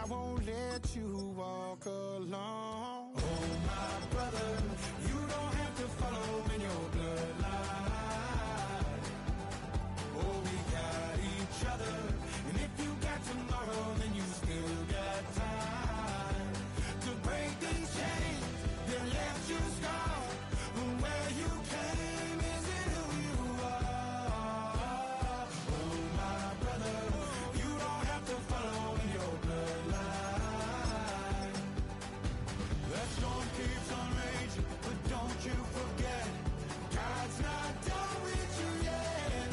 I won't let you walk alone. Oh, my brother, you don't have to follow in your bloodline. Oh, we got each other, and if you got tomorrow, then you still got time to break these chains that left you scarred. Where you came isn't who you are. Oh, my brother, you don't have to follow in your bloodline. That storm keeps on raging, but don't you forget, God's not done with you yet.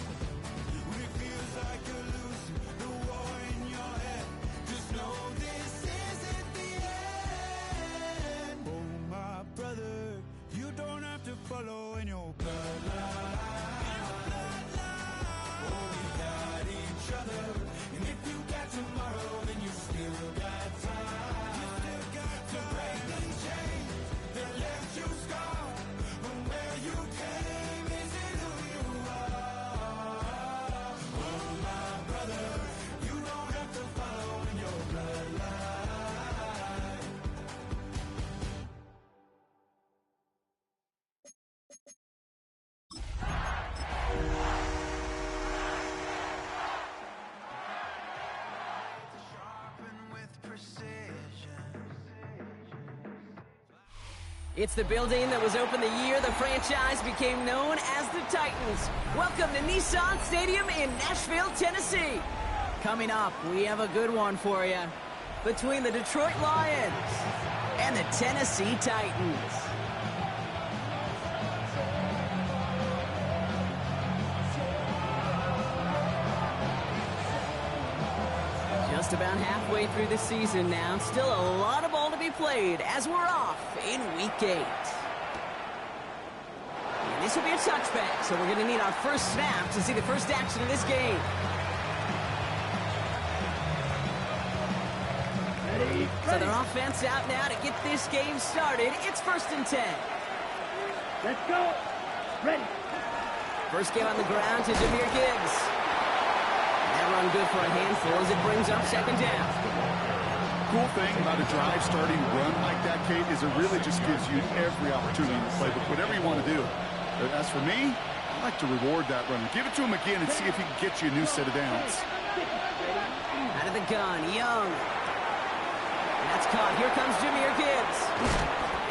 When it feels like you're losing the war in your head, just know this isn't the end. Oh, my brother, you don't have to follow in your bloodline. Oh, we got each other, and if you got tomorrow, then you still got time. To break these chains that left you scarred. From where you came isn't who you are. Oh, my brother, you don't have to follow in your bloodline. It's the building that was opened the year the franchise became known as the Titans. Welcome to Nissan Stadium in Nashville, Tennessee. Coming up, we have a good one for you. Between the Detroit Lions and the Tennessee Titans. Just about halfway through the season now. Still a lot of ball to be played as we're off in Week 8. And this will be a touchback, so we're going to need our first snap to see the first action of this game. Ready. So their offense out now to get this game started. It's 1st and 10. Let's go. Ready. First game on the ground to Jahmyr Gibbs. That run good for a handful as it brings up 2nd down. Cool thing about a drive starting run like that, Kate, is it really just gives you every opportunity to play whatever you want to do. But as for me, I like to reward that runner. Give it to him again and see if he can get you a new set of downs. Out of the gun, Young. That's caught. Here comes Jahmyr Gibbs.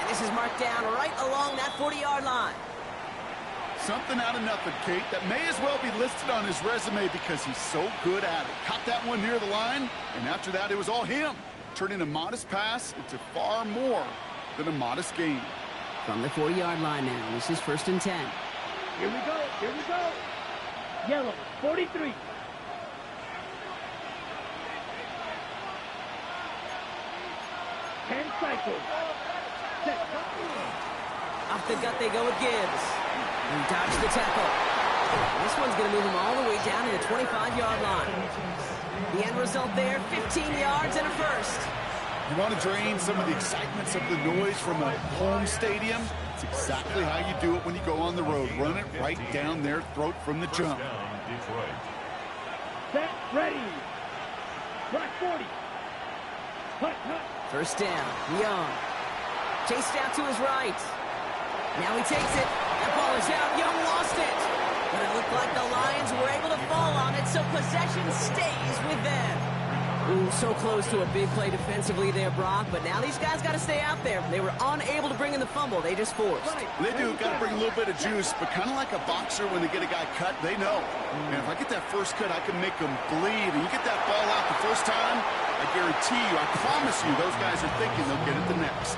And this is marked down right along that 40-yard line. Something out of nothing, Kate, that may as well be listed on his resume because he's so good at it. Caught that one near the line, and after that, it was all him. Turning a modest pass into far more than a modest gain. From the 40-yard line now, this is 1st and 10. Here we go. Here we go. Yellow, 43. Ten cycles. Set. Off the gut they go with Gibbs. He dodged the tackle. This one's going to move him all the way down to the 25-yard line. The end result there, 15 yards and a first. You want to drain some of the excitement, some of the noise from a home stadium? It's exactly how you do it when you go on the road. Run it right down their throat from the jump. Set. Ready. Black 40. Hut, hut. First down, Young. Chased out to his right. Now he takes it. That ball is out. Young lost it. But it looked like the Lions were able to fall on it, so possession stays with them. Ooh, so close to a big play defensively there, Brock. But now these guys got to stay out there. They were unable to bring in the fumble. They just forced. They do. Got to bring a little bit of juice. But kind of like a boxer when they get a guy cut, they know. And if I get that first cut, I can make them bleed. And you get that ball out the first time, I guarantee you, I promise you, those guys are thinking they'll get it the next.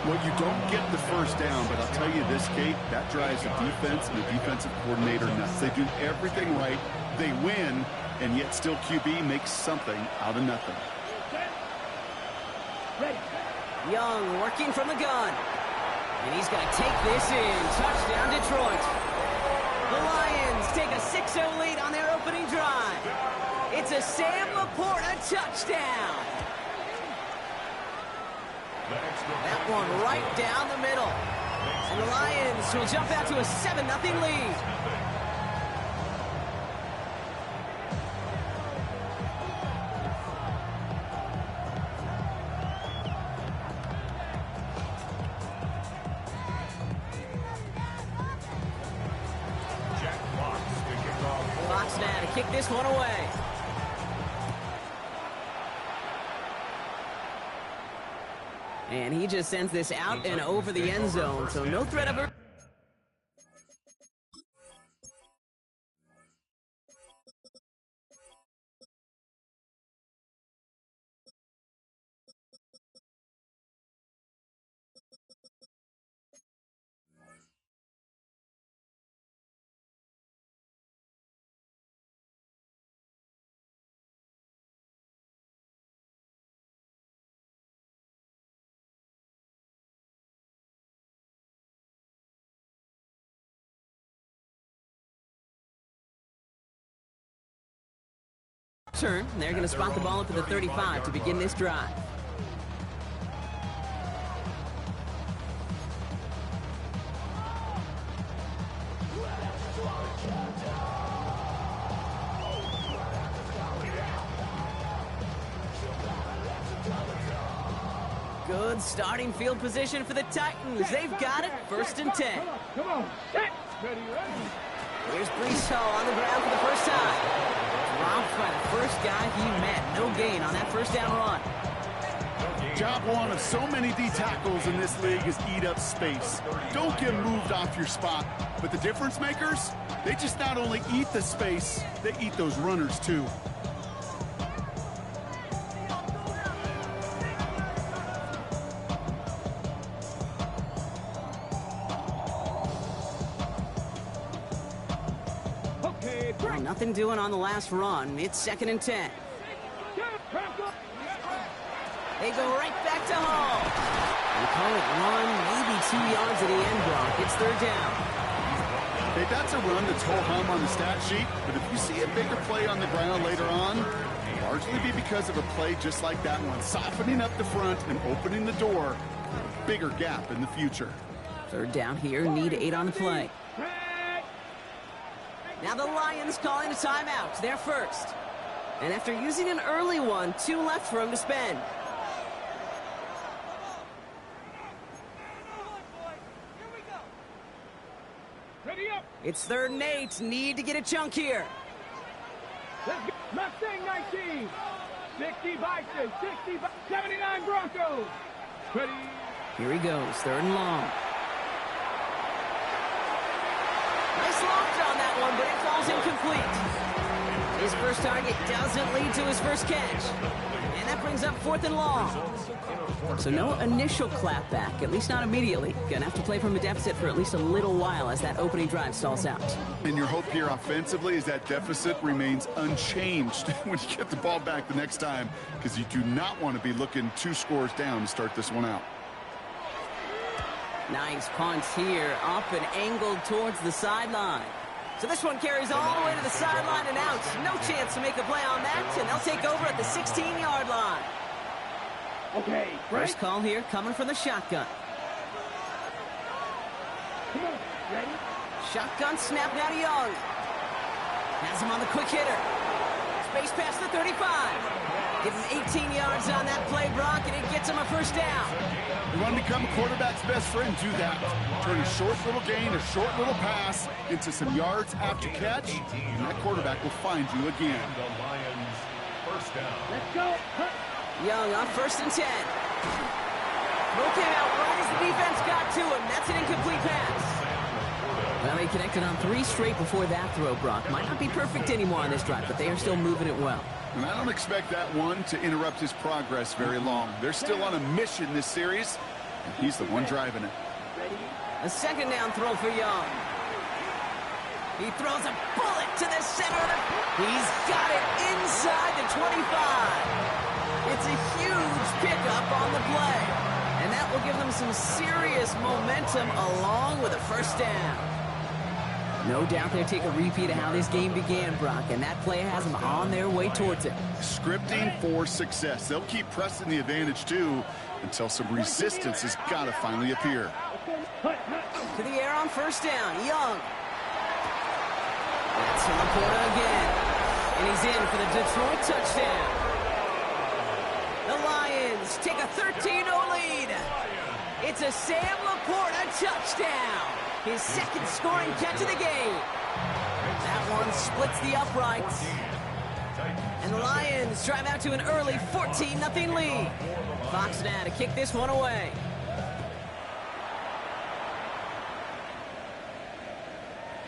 Well, you don't get the first down, but I'll tell you this, Kate, that drives the defense and the defensive coordinator nuts. They do everything right. They win, and yet still QB makes something out of nothing. Ready. Young working from the gun. And he's going to take this in. Touchdown, Detroit. The Lions take a 6-0 lead on their opening drive. It's a Sam Laporta touchdown. That one right down the middle. And the Lions will jump out to a 7-0 lead. take this one away. And he just sends this out and over the end zone, so no threat of... Turn. They're going to spot the ball up at the 35 to begin this drive. Good starting field position for the Titans. They've got it. 1st and 10. Come on. Set. Ready, ready. Here's Brees Hall on the ground for the first time. Dropped by the first guy he met. No gain on that first down run. Job one of so many D tackles in this league is eat up space. Don't get moved off your spot. But the difference makers, they just not only eat the space, they eat those runners too. Well, nothing doing on the last run. It's 2nd and 10. They go right back to Hall. They call it run, maybe 2 yards at the end block. It's 3rd down. Hey, that's a run that's ho-hum on the stat sheet, but if you see a bigger play on the ground later on, it'll largely be because of a play just like that one, softening up the front and opening the door for a bigger gap in the future. 3rd down here, need 8 on the play. Now the Lions calling a timeout. They're first. And after using an early one, 2 left for him to spend. It's 3rd and 8. Need to get a chunk here. Let's go. Mustang 19. 60 Bison. 79 Broncos. Ready. Here he goes. 3rd and long. Nice launch on that one, but it falls incomplete. His first target doesn't lead to his first catch. And that brings up 4th and long. So no initial clap back, at least not immediately. Gonna have to play from a deficit for at least a little while as that opening drive stalls out. And your hope here offensively is that deficit remains unchanged when you get the ball back the next time, because you do not want to be looking 2 scores down to start this one out. Nice punt here, up and angled towards the sideline. So this one carries all the way to the sideline and out. No chance to make a play on that, and they'll take over at the 16-yard line. Okay, First call here coming from the shotgun. Come on, ready? Shotgun snap now to Young. Has him on the quick hitter. Space past the 35. Gives him 18 yards on that play, Brock, and it gets him a first down. You want to become a quarterback's best friend, do that. Turn a short little gain, a short little pass into some yards after catch, and that quarterback will find you again. Let's go. Young on 1st and 10. Broke him out right as the defense got to him. That's an incomplete pass. Well, they connected on 3 straight before that throw, Brock. Might not be perfect anymore on this drive, but they are still moving it well. And I don't expect that one to interrupt his progress very long. They're still on a mission this series, and he's the one driving it. A 2nd down throw for Young. He throws a bullet to the center of the... He's got it inside the 25. It's a huge pickup on the play. And that will give them some serious momentum along with a first down. No doubt they'll take a repeat of how this game began, Brock, and that play has them on their way towards it. Scripting for success. They'll keep pressing the advantage, too, until some resistance has got to finally appear. To the air on 1st down, Young. That's in the corner again. And he's in for the Detroit touchdown. The Lions take a 13-0 lead. It's a Sam Laporta touchdown. His 2nd scoring catch of the game. That one splits the uprights. And the Lions drive out to an early 14-0 lead. Fox now to kick this one away.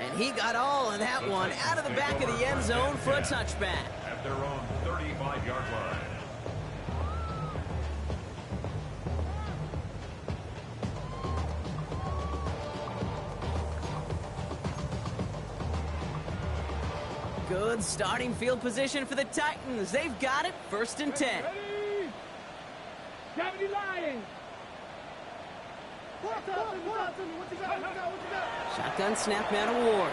And he got all of that one out of the back of the end zone for a touchback. At their own 35-yard line. Good starting field position for the Titans. They've got it, 1st and 10. Ready? 70 Lions. What you got? Shotgun snap man award.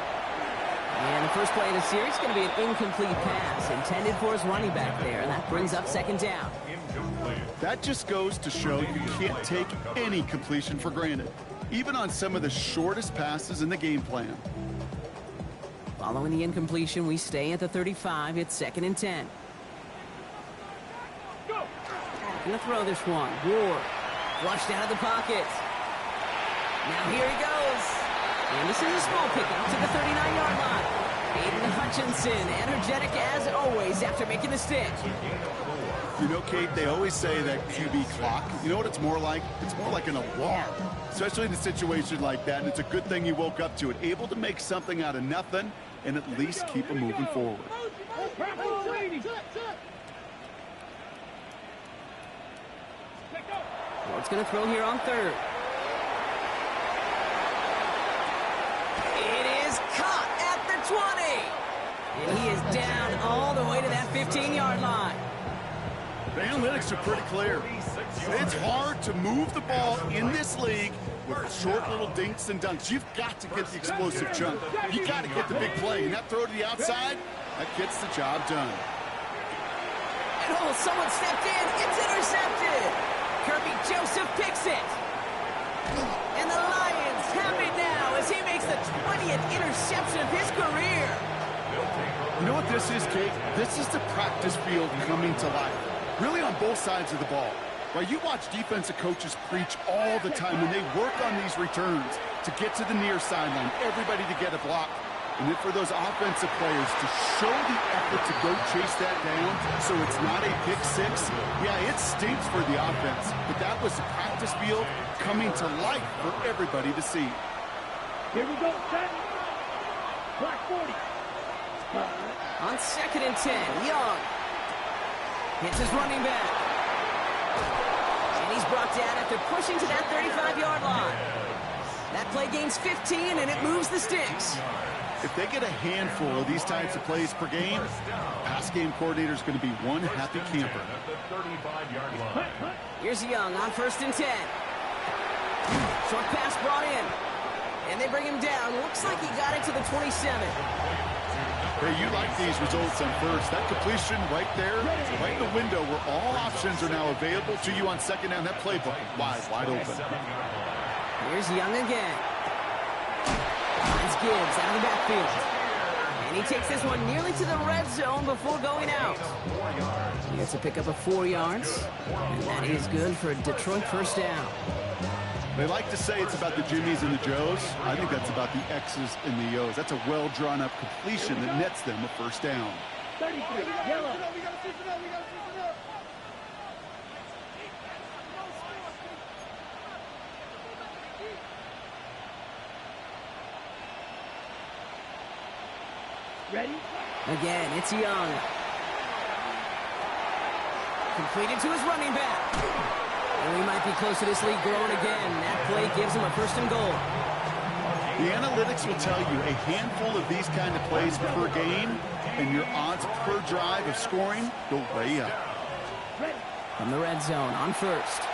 And the first play of the series is going to be an incomplete pass intended for his running back there, and that brings up 2nd down. That just goes to show you can't take any completion for granted, even on some of the shortest passes in the game plan. Following the incompletion, we stay at the 35. It's 2nd and 10. Gonna throw this one. Ward flushed out of the pocket. Now here he goes. And this is a small pickup to the 39-yard line. Aiden Hutchinson, energetic as always after making the stick. You know, Kate, they always say that QB clock, you know what it's more like? It's more like an alarm, especially in a situation like that, and it's a good thing you woke up to it. Able to make something out of nothing and at least keep them moving forward. Ward's going to throw here on 3rd. It is caught at the 20. And he is down all the way to that 15-yard line. The analytics are pretty clear. It's hard to move the ball in this league with short little dinks and dunks. You've got to get the explosive chunk. You got to get the big play. And that throw to the outside, that gets the job done. And oh, someone stepped in. It's intercepted. Kirby Joseph picks it. And the Lions have it now as he makes the 20th interception of his career. You know what this is, Kate? This is the practice field coming to life. Really on both sides of the ball. Right, you watch defensive coaches preach all the time when they work on these returns to get to the near sideline, everybody to get a block. And then for those offensive players to show the effort to go chase that down so it's not a pick six. Yeah, it stinks for the offense, but that was the practice field coming to life for everybody to see. Here we go, set. Black 40. On 2nd and 10, Young hits his running back. And he's brought down after pushing to that 35-yard line. That play gains 15, and it moves the sticks. If they get a handful of these types of plays per game, pass game coordinator is going to be one happy camper. Here's Young on 1st and 10. Short pass brought in. And they bring him down. Looks like he got it to the 27. Hey, you like these results on 1st. That completion right there, right in the window where all options are now available to you on 2nd down. That playbook wide open. Here's Young again. Finds Gibbs out of the backfield. And he takes this one nearly to the red zone before going out. He gets a pickup of 4 yards. And that is good for a Detroit 1st down. They like to say it's about the Jimmies and the Joes. I think that's about the X's and the O's. That's a well-drawn-up completion that nets them a 1st down. 33, yellow. Ready? Again, it's Young. Completed to his running back. And we might be close to this league growing again. That play gives him a 1st and goal. The analytics will tell you a handful of these kind of plays per game, and your odds per drive of scoring go way up. From the red zone on 1st.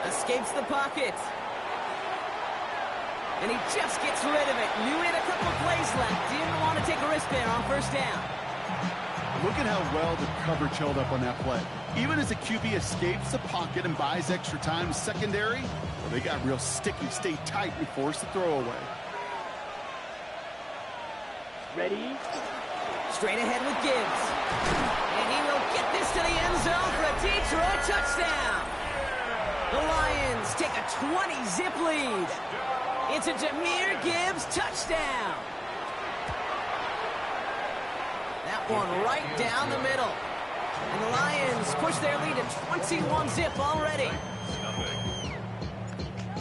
Escapes the pocket. And he just gets rid of it. Knew he had a couple of plays left. Didn't want to take a risk there on 1st down. Look at how well the coverage held up on that play. Even as a QB escapes the pocket and buys extra time secondary, well, they got real sticky, stay tight, and force the throw away. Ready? Straight ahead with Gibbs. And he will get this to the end zone for a Detroit touchdown. The Lions take a 20-zip lead. It's a Jahmyr Gibbs touchdown. one right down the middle. And the Lions push their lead to 21-zip already.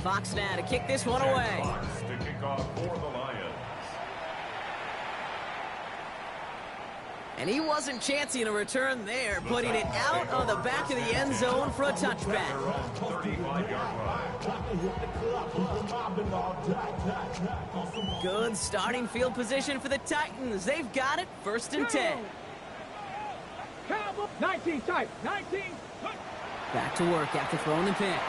Fox now to kick this one away. Fox to kick off for the Lions. And he wasn't chancing a return there, putting it out of the back of the end zone for a touchback. 35-yard line. Good starting field position for the Titans. They've got it, 1st and 10. 19 type, 19. Back to work after throwing the pick.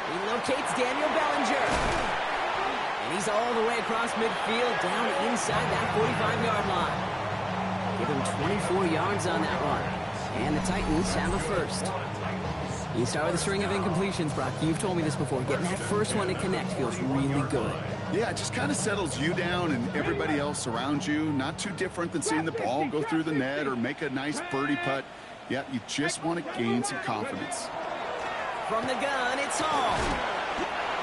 He locates Daniel Bellinger. And he's all the way across midfield, down inside that 45-yard line. Give him 24 yards on that run. And the Titans have a first. You start with a string of incompletions, Brock. You've told me this before. Getting that first one to connect feels really good. Yeah, it just kind of settles you down and everybody else around you. Not too different than seeing the ball go through the net or make a nice birdie putt. Yeah, you just want to gain some confidence. From the gun, it's Hall.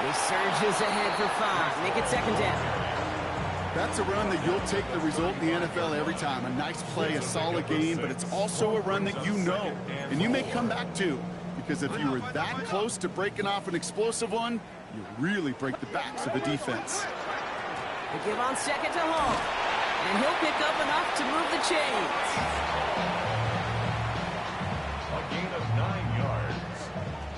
He surges ahead for 5. Make it 2nd down. That's a run that you'll take the result in the NFL every time. A nice play, a solid game, but it's also a run that you know and you may come back to. Because if you were that close to breaking off an explosive one, you really break the backs of the defense. They give on 2nd to Hall. And he'll pick up enough to move the chains. A gain of 9 yards.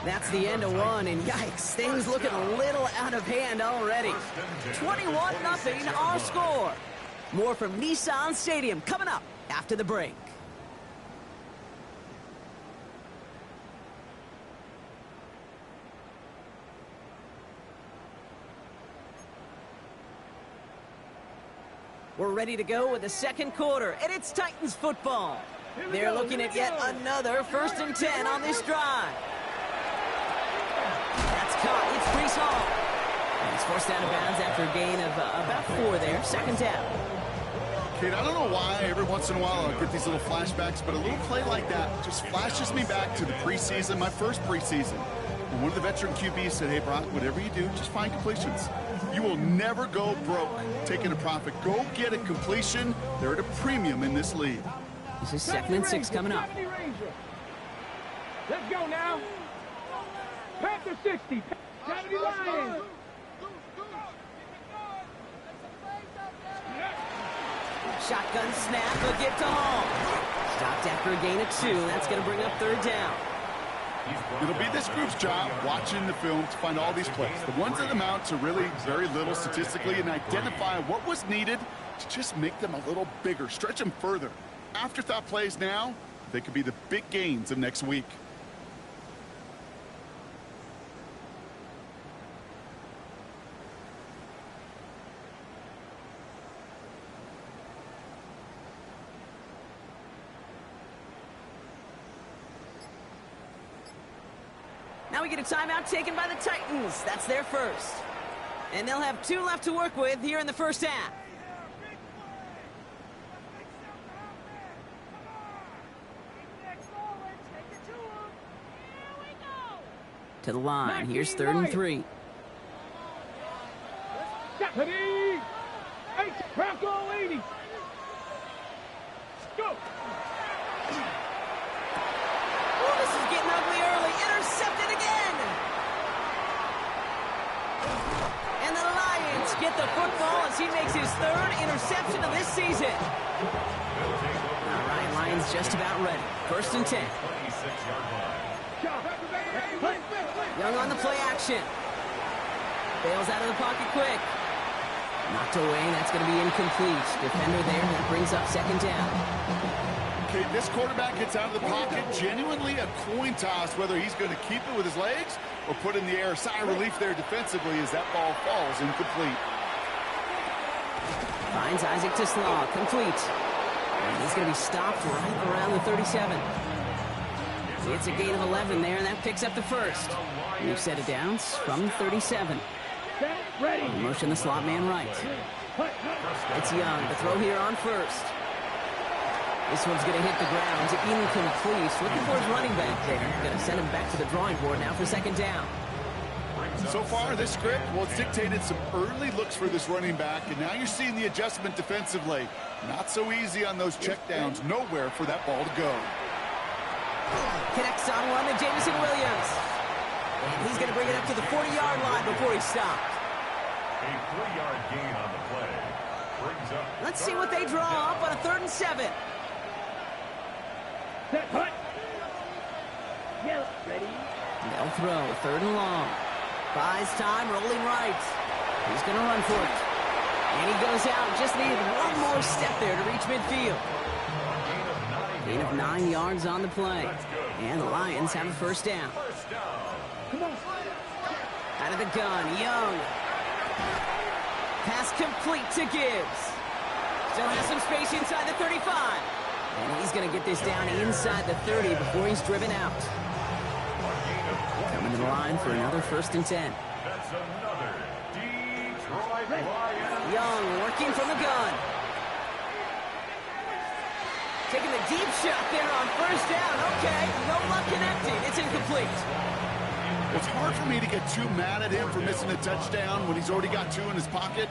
That's the end of one, and yikes, things looking a little out of hand already. 21-0 our score. More from Nissan Stadium coming up after the break. We're ready to go with the second quarter, and it's Titans football. They're looking at yet another 1st and 10 on this drive. That's caught. It's Brees Hall. And he's forced out of bounds after a gain of about 4 there. 2nd down. Kate, I don't know why every once in a while I'll get these little flashbacks, but a little play like that just flashes me back to the preseason, my first preseason. And one of the veteran QBs said, hey, Brock, whatever you do, just find completions. You will never go broke taking a profit. Go get a completion. They're at a premium in this league. This is 2nd and 6 coming up. Let's go now. Panther 60. 70 Lions. Shotgun snap, a give to Hall. Stopped after a gain of 2. That's going to bring up 3rd down. It'll be this group's job watching the film to find all these plays. The ones that amount to really very little statistically and identify what was needed to just make them a little bigger, stretch them further. Afterthought plays now, they could be the big gains of next week. Now we get a timeout taken by the Titans. That's their first. And they'll have 2 left to work with here in the first half. To the line. Here's 3rd and 3. Stephanie. 8. Bronco 80. Go. Oh, this is getting ugly early. Intercepted again. And the Lions get the football as he makes his 3rd interception of this season. All right, Lions just about ready. 1st and 10. 26-yard line. Young on the play action. Bails out of the pocket quick. Knocked away, and that's going to be incomplete. Defender there, that brings up 2nd down. Okay, this quarterback gets out of the pocket, genuinely a coin toss whether he's going to keep it with his legs or put in the air. Sigh of relief there defensively as that ball falls incomplete. Finds Isaac Tislaw, complete. And he's going to be stopped right around the 37. It's a gain of 11 there, and that picks up the first. New set of downs from 37. Ready. Motion the slot man right. It's Young to throw here on 1st. This one's going to hit the ground. Incomplete. Looking for his running back there. Going to send him back to the drawing board now for 2nd down. So far, this script, well, it's dictated some early looks for this running back, and now you're seeing the adjustment defensively. Not so easy on those checkdowns. Nowhere for that ball to go. Connects on one to Jameson Williams. And he's going to bring it up to the 40-yard line before he stopped. A 3-yard gain on the play. Brings up. Let's see what they draw up on a 3rd and 7. Set, hut. Yell, ready. They'll throw, 3rd and long. Buys time, rolling right. He's going to run for it. And he goes out, just needed one more step there to reach midfield. Gain of 9 yards on the play. And the Lions have a 1st down. Come on. Out of the gun, Young. Pass complete to Gibbs. Still has some space inside the 35. And he's going to get this down inside the 30 before he's driven out. Coming to the line for another 1st and 10. That's another Detroit Lions. Young working from the gun. Taking the deep shot there on 1st down. Okay, no luck connecting. It's incomplete. It's hard for me to get too mad at him for missing a touchdown when he's already got 2 in his pocket.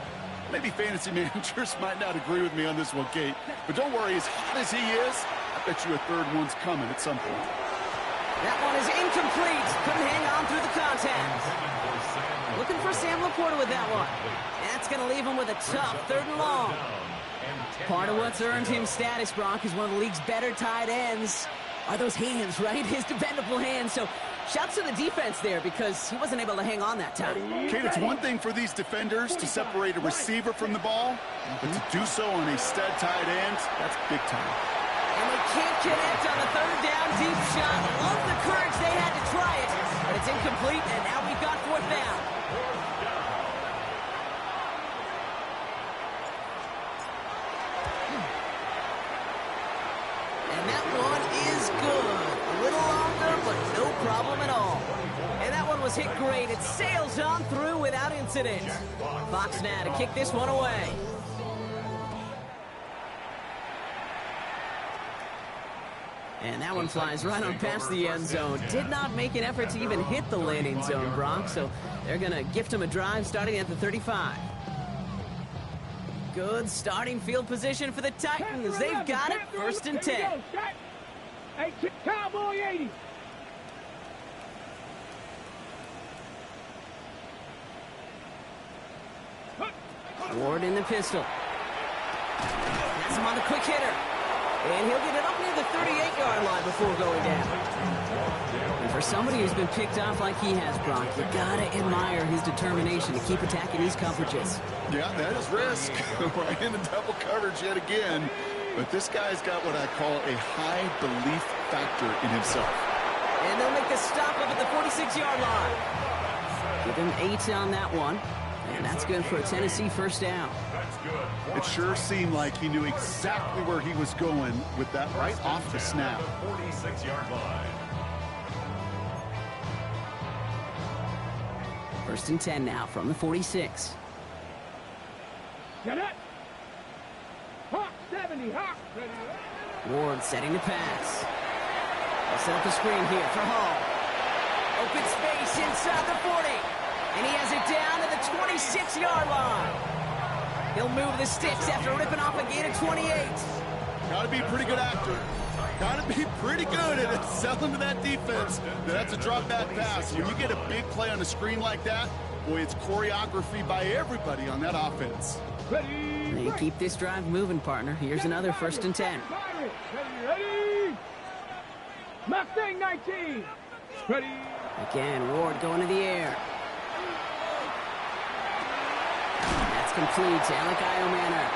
Maybe fantasy managers might not agree with me on this one, Kate. But don't worry, as hot as he is, I bet you a 3rd one's coming at some point. That one is incomplete. Couldn't hang on through the contact. Looking for Sam Laporta with that one. That's going to leave him with a tough 3rd and long. Part of what's earned him status, Brock, is one of the league's better tight ends. Are those hands, right? His dependable hands. So shouts to the defense there because he wasn't able to hang on that time. Kate, it's one thing for these defenders to separate a receiver from the ball, but to do so on a stud tight end, that's big time. And they can't connect on the 3rd down deep shot. Love the courage they had to try it, but it's incomplete, and now we've got 4th down. And that one is good. A little longer, but no problem at all. And that one was hit great. It sails on through without incident. Fox now to kick this one away. And that one flies right on past the end zone. Did not make an effort to even hit the landing zone, Brock. So they're going to gift him a drive starting at the 35. Good starting field position for the Titans. They've got it, 1st and 10. Hey, Cowboy 80. Ward in the pistol. That's him on the quick hitter. And he'll get it up near the 38-yard line before going down. And for somebody who's been picked off like he has, Brock, you gotta admire his determination to keep attacking these coverages. Yeah, that is risk. Right in the double coverage yet again. But this guy's got what I call a high belief factor in himself. And they'll make the stop up at the 46-yard line. Give him 8 on that one. And that's good for a Tennessee 1st down. It sure seemed like he knew exactly where he was going with that right off the snap. 46-yard line. 1st and 10 now from the 46. Get it. Hawk 70, Hawk. Ready. Ward setting the pass. They'll set up the screen here for Hall. Open space inside the 40. And he has it down to the 26-yard line. He'll move the sticks after ripping off a gain of 28. Got to be a pretty good actor. Got to be pretty good at selling to that defense. That's a drop back pass. When you get a big play on a screen like that, boy, it's choreography by everybody on that offense. Ready. They keep this drive moving, partner. Here's another 1st and 10. Ready. Mustang 19. Ready. Again, Ward going to the air. That's complete to Alec Iomanner.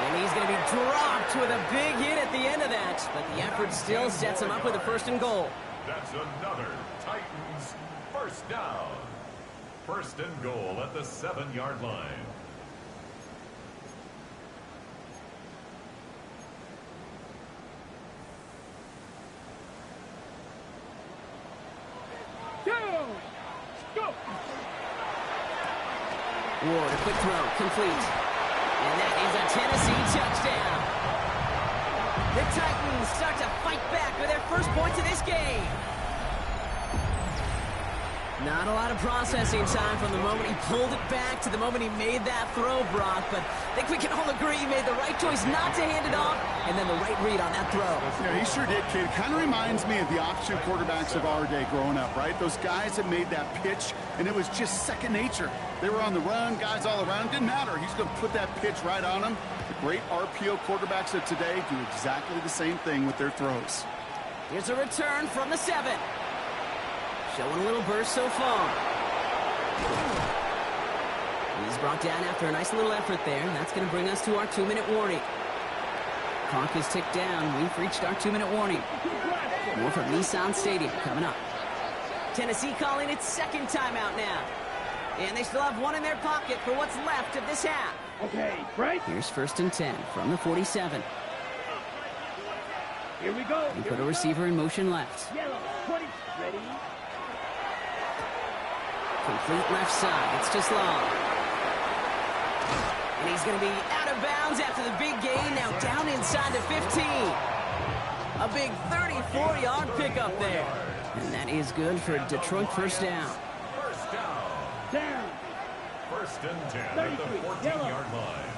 And he's going to be dropped with a big hit at the end of that. But the effort still sets him up with a 1st and goal. That's another Titans 1st down. 1st and goal at the 7-yard line. Go. Ward, a quick throw, complete. And that is a Tennessee touchdown. The Titans start to fight back with their first points of this game. Not a lot of processing time from the moment he pulled it back to the moment he made that throw, Brock. But I think we can all agree he made the right choice not to hand it off, and then the right read on that throw. Yeah, he sure did, kid. Kind of reminds me of the option quarterbacks of our day growing up, right? Those guys that made that pitch, and it was just second nature. They were on the run, guys all around. Didn't matter. He's going to put that pitch right on them. The great RPO quarterbacks of today do exactly the same thing with their throws. Here's a return from the 7. Showing a little burst so far. He's brought down after a nice little effort there. That's going to bring us to our 2-minute warning. Clock is ticked down. We've reached our 2-minute warning. More from Nissan Stadium coming up. Tennessee calling its second timeout now. And they still have one in their pocket for what's left of this half. Okay, right? Here's 1st and 10 from the 47. Here we go. We put a receiver in motion left. Yellow, 20, ready? Complete left side. It's just long. And he's going to be out of bounds after the big gain. Now down inside the 15. A big 34-yard pickup there. And that is good for Detroit first down. First down. Down. 1st and 10 at the 14-yard line.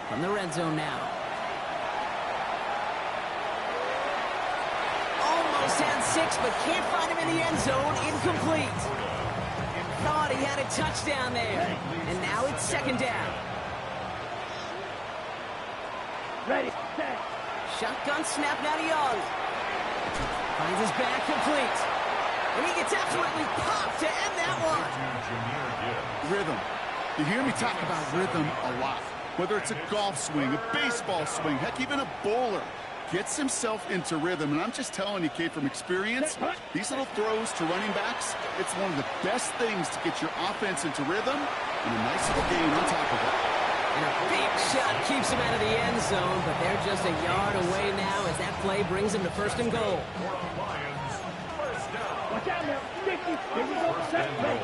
From the red zone now. Almost had 6, but can't find him in the end zone. Incomplete. Thought he had a touchdown there. And now it's 2nd down. Ready, set. Shotgun snap now to Young. Finds his back complete. And he gets absolutely popped to end that one. Rhythm. You hear me talk about rhythm a lot. Whether it's a golf swing, a baseball swing, heck, even a bowler gets himself into rhythm. And I'm just telling you, kid, from experience, these little throws to running backs, it's one of the best things to get your offense into rhythm and a nice little gain on top of it. And a big shot keeps him out of the end zone, but they're just a yard away now as that play brings him to 1st and goal. Watch out now. Sticky. Here we go. Set, ready.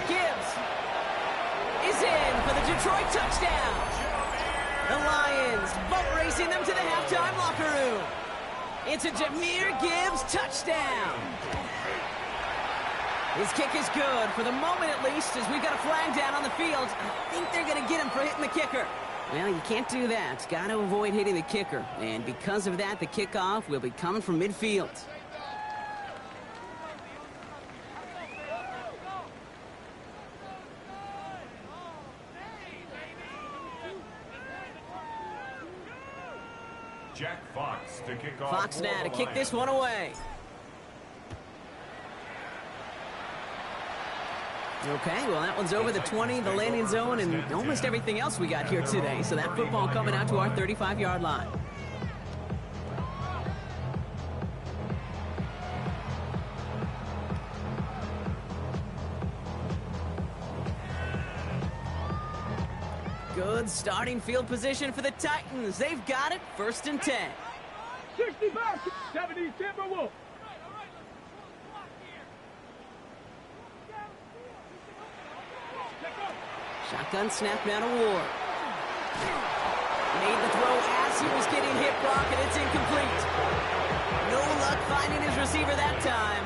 Gibbs is in for the Detroit touchdown. The Lions boat racing them to the halftime locker room. It's a Jahmyr Gibbs touchdown. His kick is good, for the moment at least, as we've got a flag down on the field. I think they're going to get him for hitting the kicker. Well, you can't do that. Got to avoid hitting the kicker. And because of that, the kickoff will be coming from midfield. Jack Fox to kick off. Fox now to kick this one away. Okay, well, that one's over the 20, the landing zone, and almost everything else we got here today. So that football coming out to our 35-yard line. Good starting field position for the Titans. They've got it, 1st and 10. 65, 70 Timberwolves. Shotgun snap now to Ward. Made the throw as he was getting hit, Brock, and it's incomplete. No luck finding his receiver that time.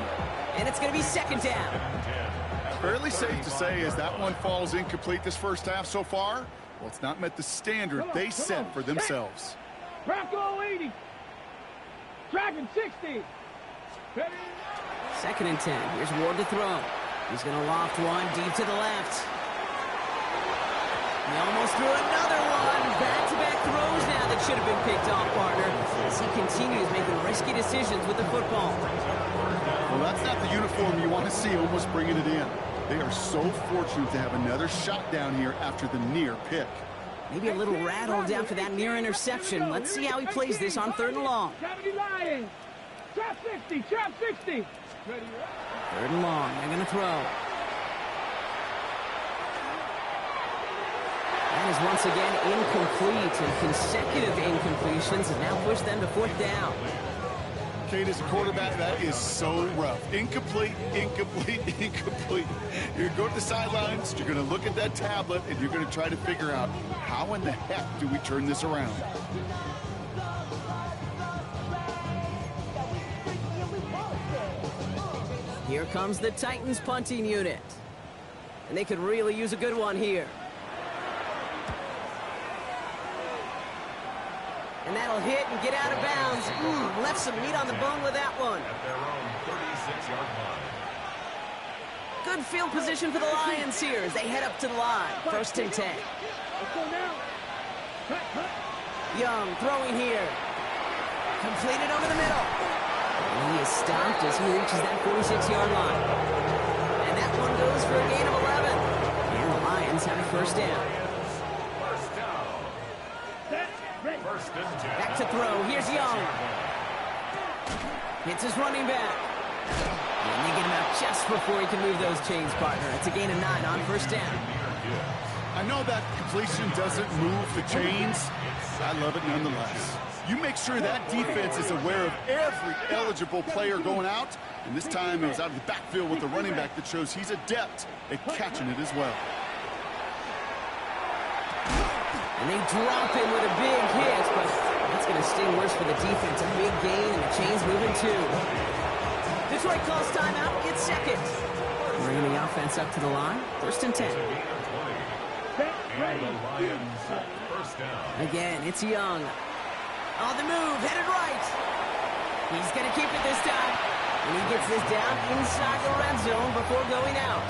And it's going to be 2nd down. Fairly safe to say as that one falls incomplete this first half so far, well, it's not met the standard they set for themselves. Bronco 80. Dragon 60. Ready? 2nd and 10. Here's Ward to throw. He's going to loft one deep to the left. He almost threw another one. Back-to-back throws now that should have been picked off, partner, as he continues making risky decisions with the football. Well, that's not the uniform you want to see almost bringing it in. They are so fortunate to have another shot down here after the near pick. Maybe a little rattled after that near interception. Let's see how he plays this on 3rd and long. 70 Lions. Trap 60. Trap 60. Ready? 3rd and long. They're going to throw. That is once again incomplete, and consecutive incompletions have now pushed them to 4th down. Kate, as a quarterback, that is so rough. Incomplete, incomplete, incomplete. You're going to go to the sidelines, you're going to look at that tablet, and you're going to try to figure out how in the heck do we turn this around. Here comes the Titans punting unit. And they could really use a good one here. And that'll hit and get out of bounds. Left some meat on the bone with that one. At their own 36-yard line. Good field position for the Lions here as they head up to the line. 1st and 10. Let's go now. Cut, cut. Young throwing here. Completed over the middle. And he is stopped as he reaches that 46-yard line. And that one goes for a gain of 11. And the Lions have a 1st down. First down. Set, ready. 1st and 10. Back to throw. Here's Young. Hits his running back. And they get him out just before he can move those chains, partner. It's a gain of 9 on 1st down. I know that completion doesn't move the chains. I love it nonetheless. You make sure that defense is aware of every eligible player going out. And this time it was out of the backfield with a running back that shows he's adept at catching it as well. And they drop him with a big hit, but that's going to sting worse for the defense. A big gain, and the chains moving too. Detroit calls timeout. It's 2nd. Bringing the offense up to the line. 1st and 10. Set, And ready. the Lions 1st down. Again, it's Young. On the move, headed right. He's going to keep it this time. And he gets this down inside the red zone before going out.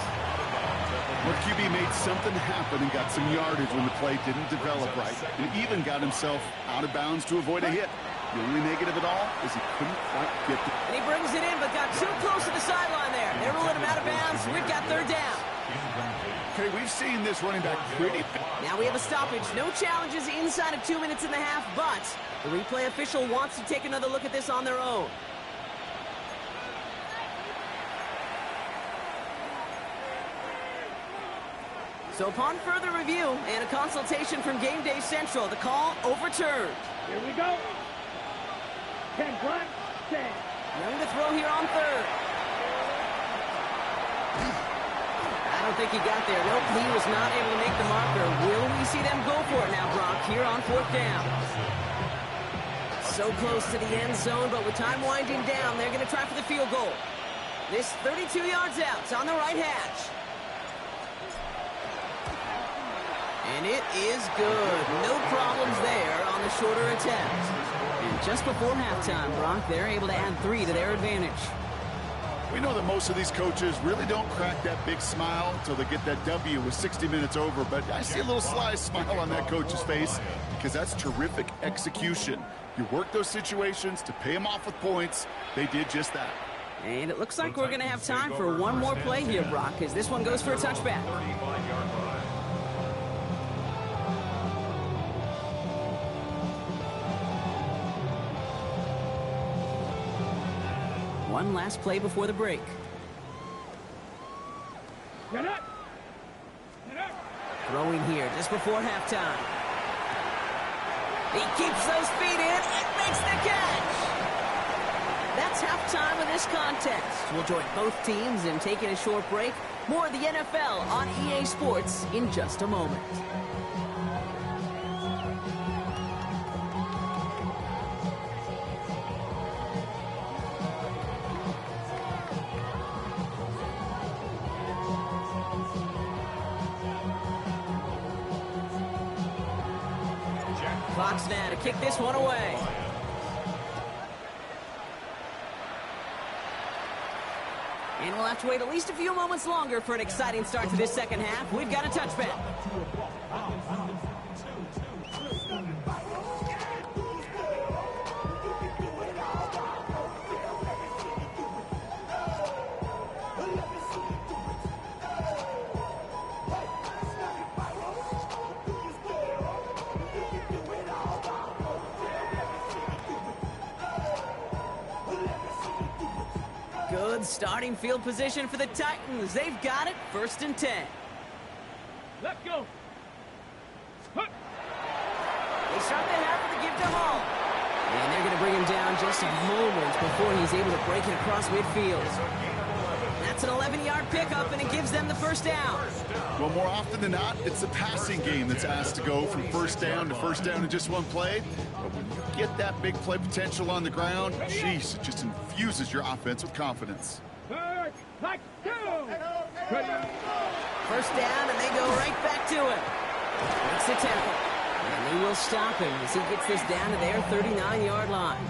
Well, QB made something happen and got some yardage when the play didn't develop right. And even got himself out of bounds to avoid a hit. The only negative at all is he couldn't quite get the... And he brings it in, but got too close to the sideline there. They're ruling him out of bounds. We've got 3rd down. Okay, we've seen this running back pretty... Now we have a stoppage. No challenges inside of 2 minutes and a half, but the replay official wants to take another look at this on their own. So upon further review and a consultation from Game Day Central, the call overturned. Here we go. 10 front, 10. Young to throw here on 3rd. I don't think he got there. Nope, he was not able to make the marker. Will we see them go for it now, Brock, here on 4th down? So close to the end zone, but with time winding down, they're going to try for the field goal. This 32 yards out. It's on the right hash. And it is good. No problems there on the shorter attempt. And just before halftime, Brock, they're able to add 3 to their advantage. We know that most of these coaches really don't crack that big smile until they get that W with 60 minutes over, but I see a little sly smile on that coach's face because that's terrific execution. You work those situations to pay them off with points. They did just that. And it looks like we're going to have time for one more play here, Brock, as this one goes for a touchback. 35-yard line. One last play before the break. Get up. Get up. Throwing here just before halftime. He keeps those feet in and makes the catch. That's halftime of this contest. We'll join both teams in taking a short break. More of the NFL on EA Sports in just a moment. Fox now to kick this one away. And we'll have to wait at least a few moments longer for an exciting start to this second half. We've got a touchback. Good starting field position for the Titans. They've got it. 1st and 10. Let's go. Hook. They start the half with a give to Hall. And they're going to bring him down just moments before he's able to break it across midfield. That's an 11-yard pickup, and it gives them the 1st down. Well, more often than not, it's the passing game that's asked to go from 1st down to 1st down in just one play. But when you get that big play potential on the ground, jeez, it just infuses your offense with confidence. 3rd, Like two. Ready. First down, and they go right back to him. Makes the tackle. And they will stop him as he gets this down to their 39-yard line.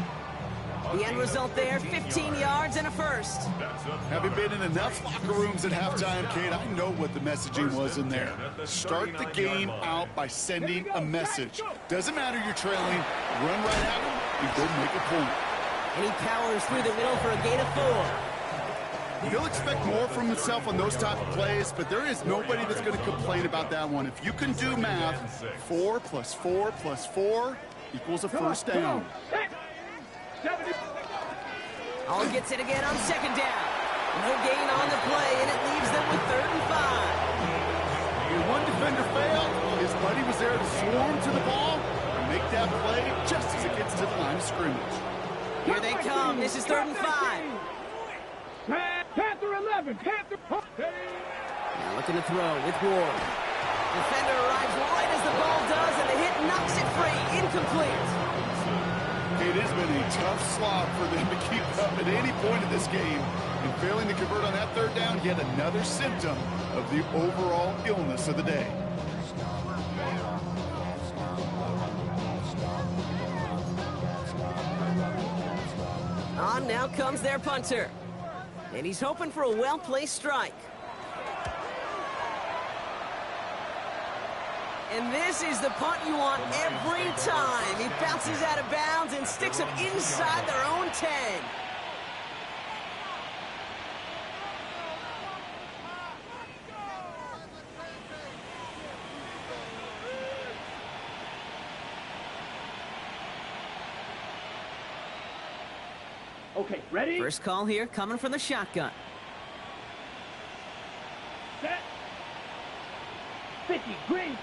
The end result there, 15 yards and a first. Having been in enough locker rooms at halftime, Kate, I know what the messaging was in there. Start the game out by sending a message. Doesn't matter you're trailing, run right at them and go make a point. And he powers through the middle for a gain of 4. He'll expect more from himself on those type of plays, but there is nobody that's going to complain about that one. If you can do math, 4 plus 4 plus 4 equals a first down. All gets it again on second down. No gain on the play, and it leaves them with 3rd and 5. Your one defender failed. His buddy was there to swarm to the ball and make that play just as it gets to the line of scrimmage. Here they come. This is 3rd and 5. Panther 11. Panther. Now looking to throw with Ward. Defender arrives right as the ball does, and the hit knocks it free. Incomplete. It has been a tough slog for them to keep up at any point of this game. And failing to convert on that 3rd down, yet another symptom of the overall illness of the day. On now comes their punter. And he's hoping for a well-placed strike. And this is the punt you want every time. He bounces out of bounds and sticks them inside their own 10. Okay, ready? First call here coming from the shotgun. Set. 50, green.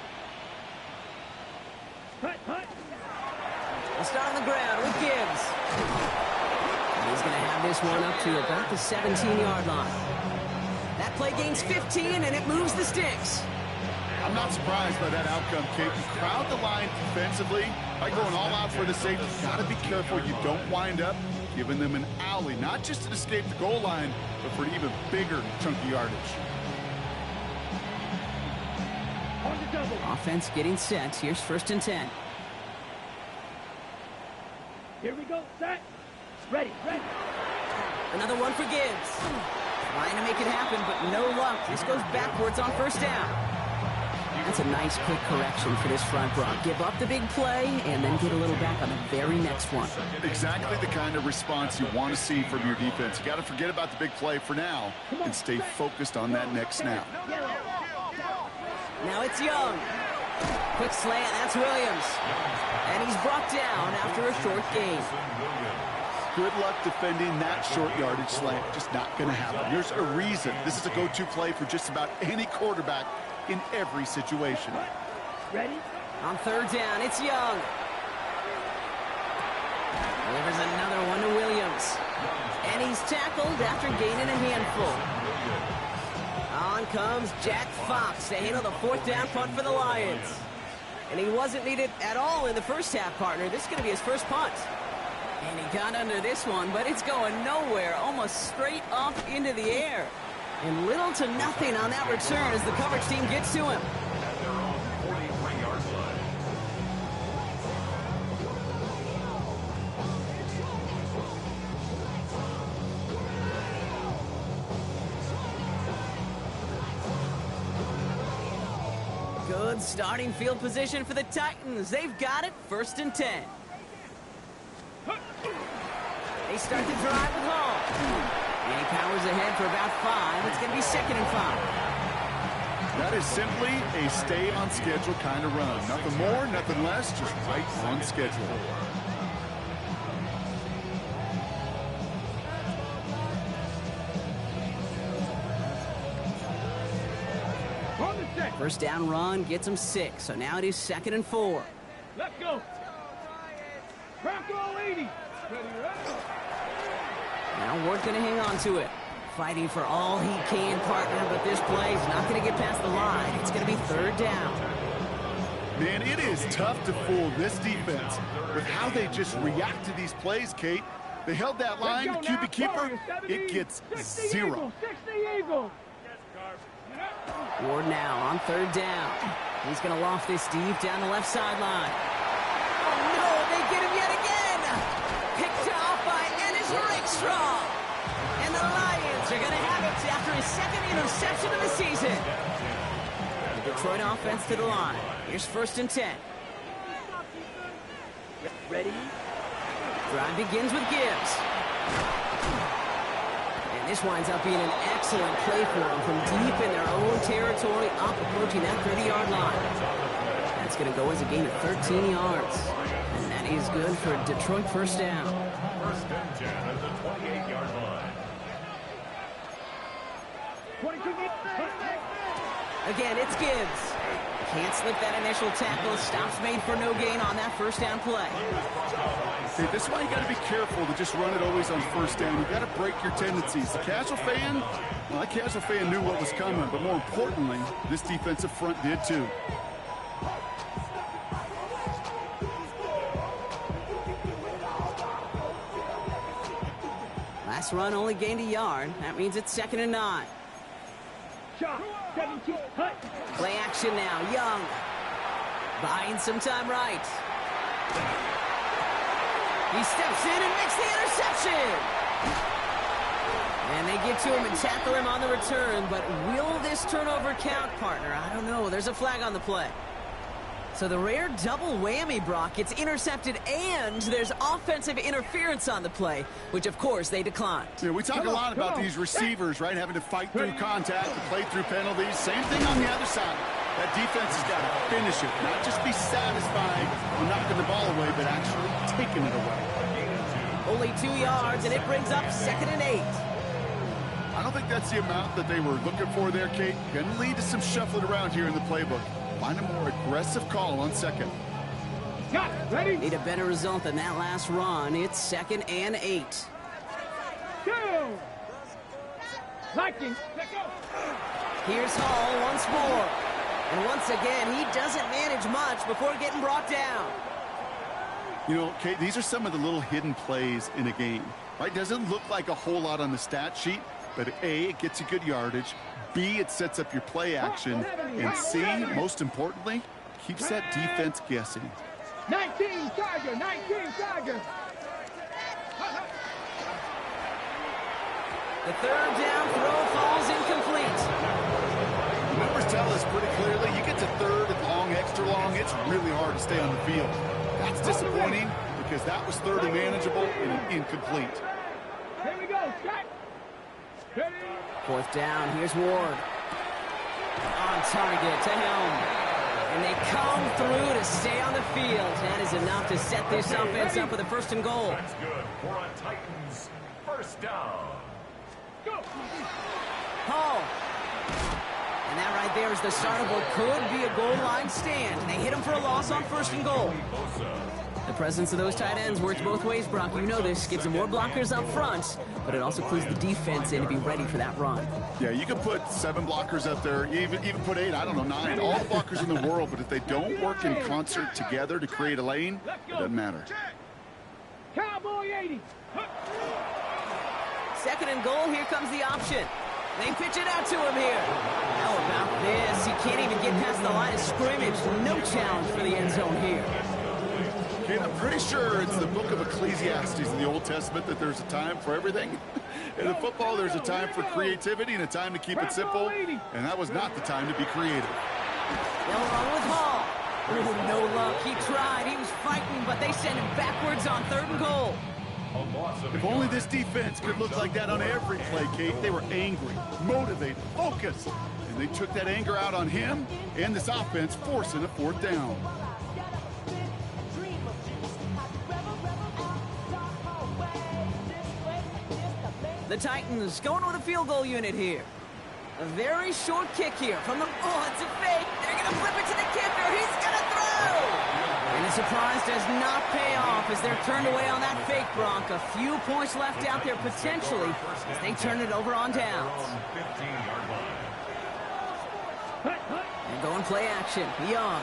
Hut. They'll start on the ground with Gibbs. And he's going to have this one up to about the 17-yard line. That play gains 15, and it moves the sticks. I'm not surprised by that outcome, Kate. You crowd the line defensively by going all out for the safety. You've got to be careful you don't wind up giving them an alley, not just to escape the goal line, but for an even bigger chunky yardage. On the double. Offense getting set. Here's 1st and 10. Here we go. Set. Ready. Another one for Gibbs. Trying to make it happen, but no luck. This goes backwards on 1st down. That's a nice quick correction for this front row. Give up the big play and then get a little back on the very next one. Exactly the kind of response you want to see from your defense. You got to forget about the big play for now and stay focused on that next snap. Now it's Young. Quick slant, that's Williams. And he's brought down after a short gain. Good luck defending that short yardage slant. Just not going to happen. There's a reason. This is a go-to play for just about any quarterback in every situation. Ready? On 3rd down, it's Young. Delivers another one to Williams. And he's tackled after gaining a handful. On comes Jack Fox to handle the 4th down punt for the Lions. And he wasn't needed at all in the first half, partner. This is going to be his first punt. And he got under this one, but it's going nowhere, almost straight up into the air. And little to nothing on that return as the coverage team gets to him. At their own 43-yard line. Good starting field position for the Titans. They've got it, 1st and 10. They start the drive with Hall. And he powers ahead for about 5. It's going to be 2nd and 5. That is simply a stay on schedule kind of run. Nothing more, nothing less, just right on schedule. On the set. First down run gets him 6. So now it is 2nd and 4. Let's go. Bronco 80. Ready. Now Ward's going to hang on to it. Fighting for all he can, partner, but this play is not going to get past the line. It's going to be 3rd down. Man, it is tough to fool this defense with how they just react to these plays, Kate. They held that line, QB keeper. It gets 0. 60 Eagles. Ward now on 3rd down. He's going to loft this deep down the left sideline. Oh, no, they get him yet again. Picked off by Ennis Rakestraw. And the Lions are going to have it after his 2nd interception of the season. The Detroit offense to the line. Here's 1st and 10. Ready? Drive begins with Gibbs. And this winds up being an excellent play for them from deep in their own territory, up approaching that 30-yard line. That's going to go as a gain of 13 yards. And that is good for a Detroit 1st down. 1st and 10 at the 28-yard line. Again, it's Gibbs. Can't slip that initial tackle. Stops made for no gain on that 1st down play. See, this is why you got to be careful to just run it always on 1st down. You got to break your tendencies. The casual fan, well, that casual fan knew what was coming, but more importantly, this defensive front did too. Last run only gained a yard. That means it's 2nd and 9. Shot. 17. Play action now. Young. Buying some time right. He steps in and makes the interception. And they get to him and tackle him on the return. But will this turnover count, partner? I don't know. There's a flag on the play. So the rare double whammy, Brock. It's intercepted and there's offensive interference on the play, which, of course, they declined. Yeah, we talk a lot about these receivers, right, having to fight through contact, to play through penalties. Same thing on the other side. That defense has got to finish it, not just be satisfied with knocking the ball away, but actually taking it away. Only 2 yards, and it brings up 2nd and 8. I don't think that's the amount that they were looking for there, Kate. Going to lead to some shuffling around here in the playbook. Find a more aggressive call on 2nd. Ready? Need a better result than that last run. It's 2nd and 8. 2. Vikings. Let go. Here's Hall once more. And once again, he doesn't manage much before getting brought down. You know, Kate, these are some of the little hidden plays in a game, right? Doesn't look like a whole lot on the stat sheet, but A, it gets you good yardage. B, it sets up your play action. And C, most importantly, keeps that defense guessing. 19 Charger. 19 Charger. The 3rd down throw falls incomplete. Numbers tell us pretty clearly, you get to 3rd and long, extra long, it's really hard to stay on the field. That's disappointing because that was 3rd and manageable and an incomplete. Here we go. Shot. Ready? 4th down, here's Ward. On target to Helm. And they come through to stay on the field. That is enough to set this offense up with a 1st and goal. That's good for a Titans 1st down. Go. Hall. And that right there is the start of what could be a goal line stand. They hit him for a loss on 1st and goal. The presence of those tight ends works both ways, Brock. You know this. Gives them more blockers up front, but it also clues the defense in to be ready for that run. Yeah, you can put 7 blockers up there, even put 8, I don't know, 9, all the blockers in the world, but if they don't work in concert together to create a lane, it doesn't matter. Cowboy 80. 2nd and goal, here comes the option. They pitch it out to him here. How about this? He can't even get past the line of scrimmage. No challenge for the end zone here. Okay, I'm pretty sure it's the book of Ecclesiastes in the Old Testament that there's a time for everything. In football, there's a time for creativity and a time to keep it simple, and that was not the time to be creative. They'll run with Hall. Ooh, no luck. He tried. He was fighting, but they send him backwards on 3rd and goal. If only this defense could look like that on every play, Kate. They were angry, motivated, focused, and they took that anger out on him and this offense, forcing a 4th down. The Titans going with a field goal unit here. A very short kick here from the... Oh, it's a fake. They're going to flip it to the kicker. He's going to throw. And the surprise does not pay off as they're turned away on that fake, Bronc. A few points left out there potentially as they turn it over on downs. And going play action. Young.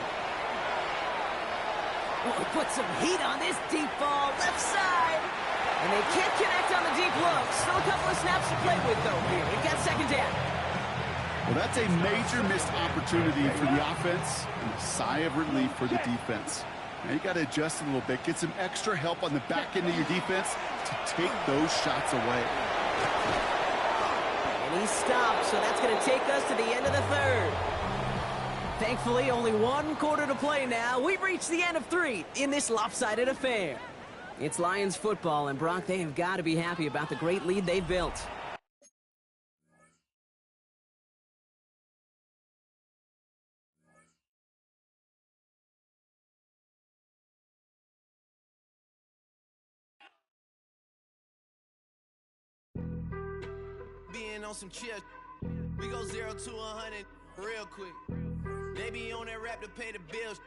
Oh, he put some heat on this deep ball. Left side. And they can't connect on the deep look. Still a couple of snaps to play with, though, here. We've got second down. Well, that's a major missed opportunity for the offense and a sigh of relief for the defense. Now you got to adjust a little bit, get some extra help on the back end of your defense to take those shots away. And he stopped, so that's going to take us to the end of the third. Thankfully, only one quarter to play now. We've reached the end of 3 in this lopsided affair. It's Lions football, and Brock, they have got to be happy about the great lead they've built. Being on some chill, we go 0 to 100 real quick. They be on that rap to pay the bills.